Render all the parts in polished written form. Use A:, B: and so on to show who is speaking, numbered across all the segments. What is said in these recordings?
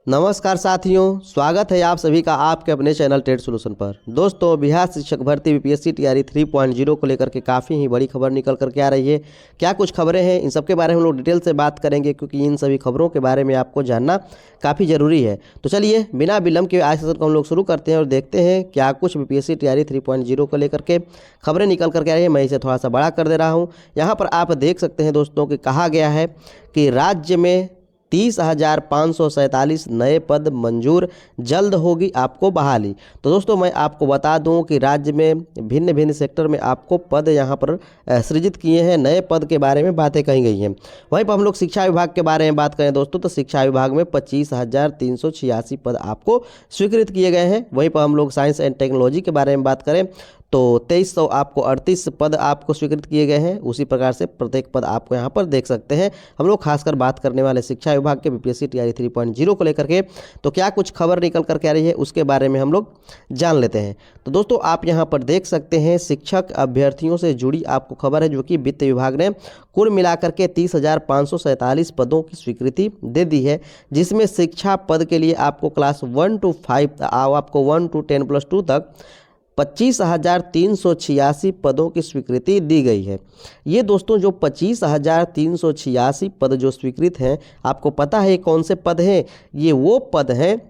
A: नमस्कार साथियों, स्वागत है आप सभी का आपके अपने चैनल ट्रेड सॉल्यूशन पर। दोस्तों, बिहार शिक्षक भर्ती बीपीएससी टीआरई 3.0 को लेकर के काफ़ी ही बड़ी खबर निकल करके आ रही है। क्या कुछ खबरें हैं, इन सब के बारे में हम लोग डिटेल से बात करेंगे, क्योंकि इन सभी खबरों के बारे में आपको जानना काफ़ी ज़रूरी है। तो चलिए बिना विलंब के आज सेशन को हम लोग शुरू करते हैं और देखते हैं क्या कुछ बीपीएससी टीआरई 3.0 को लेकर के खबरें निकल करके आ रही है। मैं इसे थोड़ा सा बड़ा कर दे रहा हूँ। यहाँ पर आप देख सकते हैं दोस्तों कि कहा गया है कि राज्य में 30,547 नए पद मंजूर, जल्द होगी आपको बहाली। तो दोस्तों, मैं आपको बता दूं कि राज्य में भिन्न भिन्न सेक्टर में आपको पद यहां पर सृजित किए हैं। नए पद के बारे में बातें कही गई हैं। वहीं पर हम लोग शिक्षा विभाग के बारे में बात करें दोस्तों, तो शिक्षा विभाग में 25,386 पद आपको स्वीकृत किए गए हैं। वहीं पर हम लोग साइंस एंड टेक्नोलॉजी के बारे में बात करें तो 2300 आपको 38 पद आपको स्वीकृत किए गए हैं। उसी प्रकार से प्रत्येक पद आपको यहाँ पर देख सकते हैं। हम लोग खासकर बात करने वाले शिक्षा विभाग के बीपीएससी टीआरई 3.0 को लेकर के, तो क्या कुछ खबर निकल कर के आ रही है उसके बारे में हम लोग जान लेते हैं। तो दोस्तों, आप यहाँ पर देख सकते हैं शिक्षक अभ्यर्थियों से जुड़ी आपको खबर है, जो कि वित्त विभाग ने कुल मिलाकर के 30,547 पदों की स्वीकृति दे दी है, जिसमें शिक्षा पद के लिए आपको क्लास 1 to 5 आपको 1 to 10+2 तक 25,386 पदों की स्वीकृति दी गई है। ये दोस्तों जो 25,386 पद जो स्वीकृत हैं, आपको पता है कौन से पद हैं? ये वो पद हैं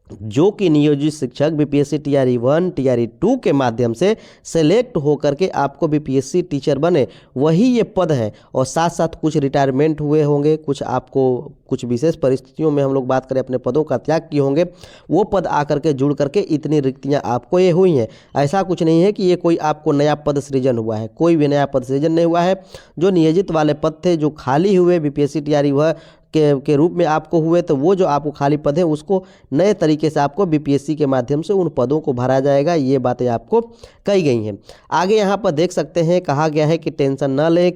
A: जो कि नियोजित शिक्षक बीपीएससी टीआरई 1 टीआरई 2 के माध्यम से सेलेक्ट होकर के आपको बीपीएससी टीचर बने, वही ये पद हैं। और साथ साथ कुछ रिटायरमेंट हुए होंगे, कुछ आपको कुछ विशेष परिस्थितियों में हम लोग बात करें अपने पदों का त्याग किए होंगे, वो पद आकर के जुड़ करके इतनी रिक्तियां आपको ये हुई हैं। ऐसा कुछ नहीं है कि ये कोई आपको नया पद सृजन हुआ है, कोई भी नया पद सृजन नहीं हुआ है। जो नियोजित वाले पद थे, जो खाली हुए बीपीएससी टीआरई वह के रूप में आपको हुए, तो वो जो आपको खाली पद है उसको नए तरीके से आपको बीपीएससी के माध्यम से उन पदों को भरा जाएगा। ये बातें आपको कही गई हैं। आगे यहाँ पर देख सकते हैं कहा गया है कि टेंशन न लें,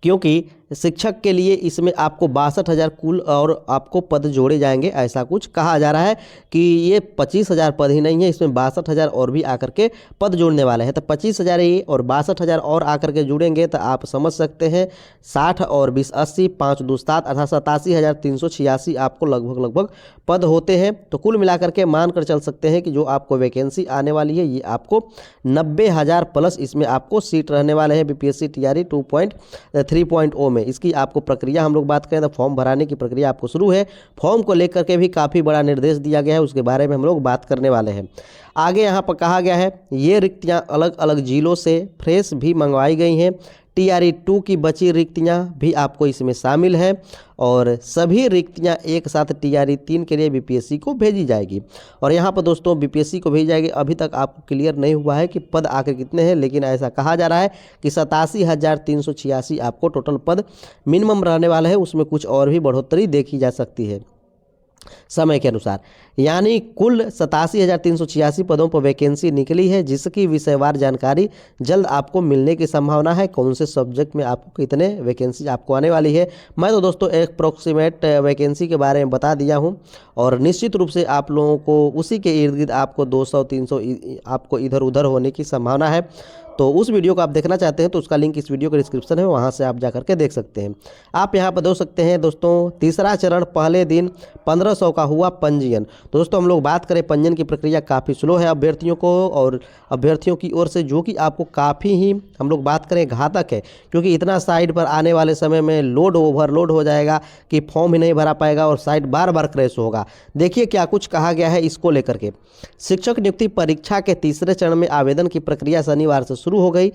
A: क्योंकि शिक्षक के लिए इसमें आपको 62,000 कुल और आपको पद जोड़े जाएंगे। ऐसा कुछ कहा जा रहा है कि ये 25,000 पद ही नहीं है, इसमें 62,000 और भी आकर के पद जोड़ने वाले हैं। तो 25,000 ये और 62,000 और आकर के जुड़ेंगे तो आप समझ सकते हैं 60 और 20 80 5 2 7 अर्थात 87,386 आपको लगभग पद होते हैं। तो कुल मिलाकर के मानकर चल सकते हैं कि जो आपको वैकेंसी आने वाली है, ये आपको 90,000 प्लस इसमें आपको सीट रहने वाले हैं बीपीएससी टीआरई 3.0 में। इसकी आपको प्रक्रिया हम लोग बात करें तो फॉर्म भराने की प्रक्रिया आपको शुरू है। फॉर्म को लेकर के भी काफ़ी बड़ा निर्देश दिया गया है, उसके बारे में हम लोग बात करने वाले हैं। आगे यहाँ पर कहा गया है ये रिक्तियाँ अलग अलग जिलों से फ्रेश भी मंगवाई गई हैं। टीआरई 2 की बची रिक्तियाँ भी आपको इसमें शामिल है और सभी रिक्तियाँ एक साथ टीआरई 3 के लिए बीपीएससी को भेजी जाएगी। और यहाँ पर दोस्तों बीपीएससी को भेजी जाएगी। अभी तक आपको क्लियर नहीं हुआ है कि पद आखिर कितने हैं, लेकिन ऐसा कहा जा रहा है कि 87,386 आपको टोटल पद मिनिमम रहने वाला है। उसमें कुछ और भी बढ़ोतरी देखी जा सकती है समय के अनुसार। यानी कुल 87,386 पदों पर वैकेंसी निकली है, जिसकी विषयवार जानकारी जल्द आपको मिलने की संभावना है। कौन से सब्जेक्ट में आपको कितने वैकेंसी आपको आने वाली है, मैं तो दोस्तों एक अप्रोक्सीमेट वैकेंसी के बारे में बता दिया हूं, और निश्चित रूप से आप लोगों को उसी के इर्द गिर्द आपको 200-300 आपको इधर उधर होने की संभावना है। तो उस वीडियो को आप देखना चाहते हैं तो उसका लिंक इस वीडियो के डिस्क्रिप्शन है, वहाँ से आप जा करके देख सकते हैं। आप यहाँ पर देख सकते हैं दोस्तों, तीसरा चरण पहले दिन 1500 का हुआ पंजीयन। दोस्तों हम लोग बात करें, पंजीयन की प्रक्रिया काफ़ी स्लो है अभ्यर्थियों को और अभ्यर्थियों की ओर से, जो कि आपको काफ़ी ही हम लोग बात करें घातक है, क्योंकि इतना साइट पर आने वाले समय में लोड ओवरलोड हो जाएगा कि फॉर्म ही नहीं भरा पाएगा और साइट बार बार क्रैश होगा। देखिए क्या कुछ कहा गया है इसको लेकर के। शिक्षक नियुक्ति परीक्षा के तीसरे चरण में आवेदन की प्रक्रिया शनिवार से शुरू हो गई।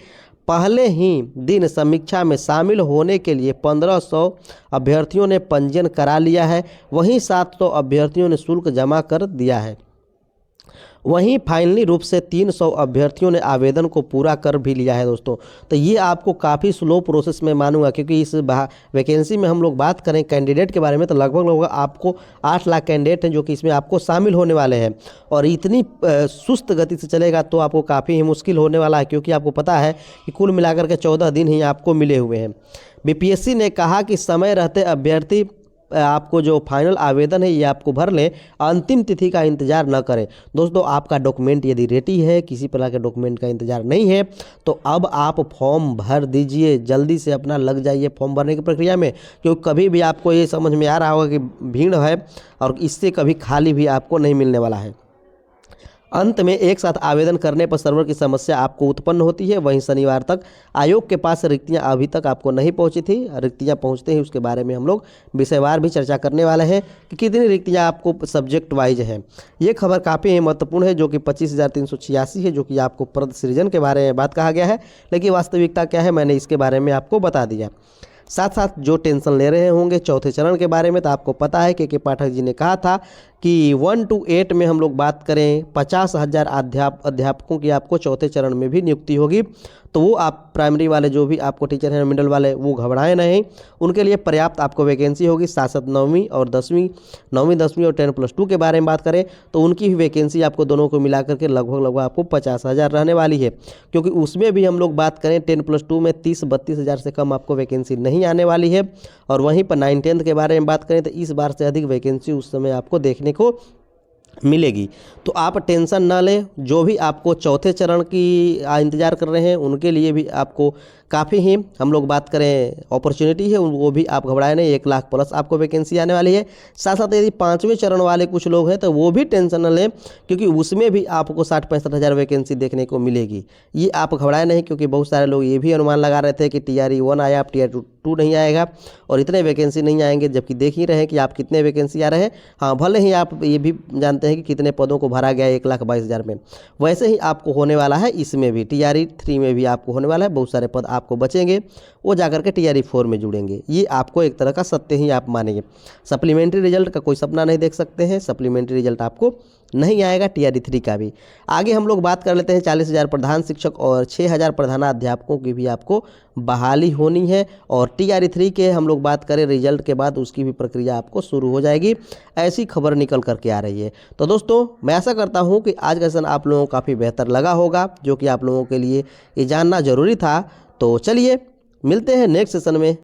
A: पहले ही दिन समीक्षा में शामिल होने के लिए 1500 अभ्यर्थियों ने पंजीयन करा लिया है। वहीं 700 अभ्यर्थियों ने शुल्क जमा कर दिया है। वहीं फाइनली रूप से 300 अभ्यर्थियों ने आवेदन को पूरा कर भी लिया है दोस्तों। तो ये आपको काफ़ी स्लो प्रोसेस में मानूंगा, क्योंकि इस वैकेंसी में हम लोग बात करें कैंडिडेट के बारे में तो लगभग आपको 8 लाख कैंडिडेट हैं जो कि इसमें आपको शामिल होने वाले हैं। और इतनी सुस्त गति से चलेगा तो आपको काफ़ी ही मुश्किल होने वाला है, क्योंकि आपको पता है कि कुल मिलाकर के 14 दिन ही आपको मिले हुए हैं। बीपीएससी ने कहा कि समय रहते अभ्यर्थी आपको जो फाइनल आवेदन है ये आपको भर लें, अंतिम तिथि का इंतज़ार न करें। दोस्तों आपका डॉक्यूमेंट यदि रेडी है, किसी प्रकार के डॉक्यूमेंट का इंतज़ार नहीं है, तो अब आप फॉर्म भर दीजिए, जल्दी से अपना लग जाइए फॉर्म भरने की प्रक्रिया में। क्योंकि कभी भी आपको ये समझ में आ रहा होगा कि भीड़ है और इससे कभी खाली भी आपको नहीं मिलने वाला है। अंत में एक साथ आवेदन करने पर सर्वर की समस्या आपको उत्पन्न होती है। वहीं शनिवार तक आयोग के पास रिक्तियां अभी तक आपको नहीं पहुंची थी। रिक्तियां पहुंचते ही उसके बारे में हम लोग विषयवार भी चर्चा करने वाले हैं कि कितनी रिक्तियां आपको सब्जेक्ट वाइज हैं। ये खबर काफ़ी महत्वपूर्ण है, जो कि 25,386 है, जो कि आपको पद सृजन के बारे में बात कहा गया है। लेकिन वास्तविकता क्या है, मैंने इसके बारे में आपको बता दिया। साथ साथ जो टेंशन ले रहे होंगे चौथे चरण के बारे में, तो आपको पता है के पाठक जी ने कहा था कि 1 to 8 में हम लोग बात करें 50,000 अध्यापकों की आपको चौथे चरण में भी नियुक्ति होगी। तो वो आप प्राइमरी वाले जो भी आपको टीचर हैं, मिडिल वाले, वो घबराएं नहीं, उनके लिए पर्याप्त आपको वैकेंसी होगी। साथ साथ 9वीं और 10वीं और 10+2 के बारे में बात करें तो उनकी भी वैकेंसी आपको दोनों को मिला करके लगभग आपको 50,000 रहने वाली है। क्योंकि उसमें भी हम लोग बात करें 10+2 में 30-32 हज़ार से कम आपको वैकेंसी नहीं आने वाली है। और वहीं पर 9-10 के बारे में बात करें तो इस बार से अधिक वैकेंसी उस समय आपको देखने को मिलेगी। तो आप टेंशन ना लें, जो भी आपको चौथे चरण की इंतज़ार कर रहे हैं उनके लिए भी आपको काफ़ी ही हम लोग बात करें अपॉर्चुनिटी है, वो भी आप घबराए नहीं, 1 लाख प्लस आपको वैकेंसी आने वाली है। साथ साथ यदि 5वें चरण वाले कुछ लोग हैं तो वो भी टेंशन न लें, क्योंकि उसमें भी आपको 60-65 हज़ार वैकेंसी देखने को मिलेगी। ये आप घबराए नहीं, क्योंकि बहुत सारे लोग ये भी अनुमान लगा रहे थे कि TRE 1 आया, अब TRE 2 नहीं आएगा और इतने वैकेंसी नहीं आएंगे, जबकि देख ही रहे हैं कि आप कितने वैकेंसी आ रहे हैं। हाँ, भले ही आप ये भी जानते हैं कि कितने पदों को भरा गया है 1,22,000 में, वैसे ही आपको होने वाला है इसमें भी। TRE 3 में भी आपको होने वाला है, बहुत सारे पद आपको बचेंगे, वो जाकर के TRE 4 में जुड़ेंगे। ये आपको एक तरह का सत्य ही आप मानेंगे। सप्लीमेंट्री रिजल्ट का कोई सपना नहीं देख सकते हैं, सप्लीमेंट्री रिजल्ट आपको नहीं आएगा TRE 3 का भी। आगे हम लोग बात कर लेते हैं 40,000 प्रधान शिक्षक और 6,000 प्रधानाध्यापकों की भी आपको बहाली होनी है। और TRE 3 के हम लोग बात करें रिजल्ट के बाद उसकी भी प्रक्रिया आपको शुरू हो जाएगी, ऐसी खबर निकल करके आ रही है। तो दोस्तों मैं आशा करता हूँ कि आज का सेशन आप लोगों को काफ़ी बेहतर लगा होगा, जो कि आप लोगों के लिए ये जानना ज़रूरी था। तो चलिए मिलते हैं नेक्स्ट सेशन में।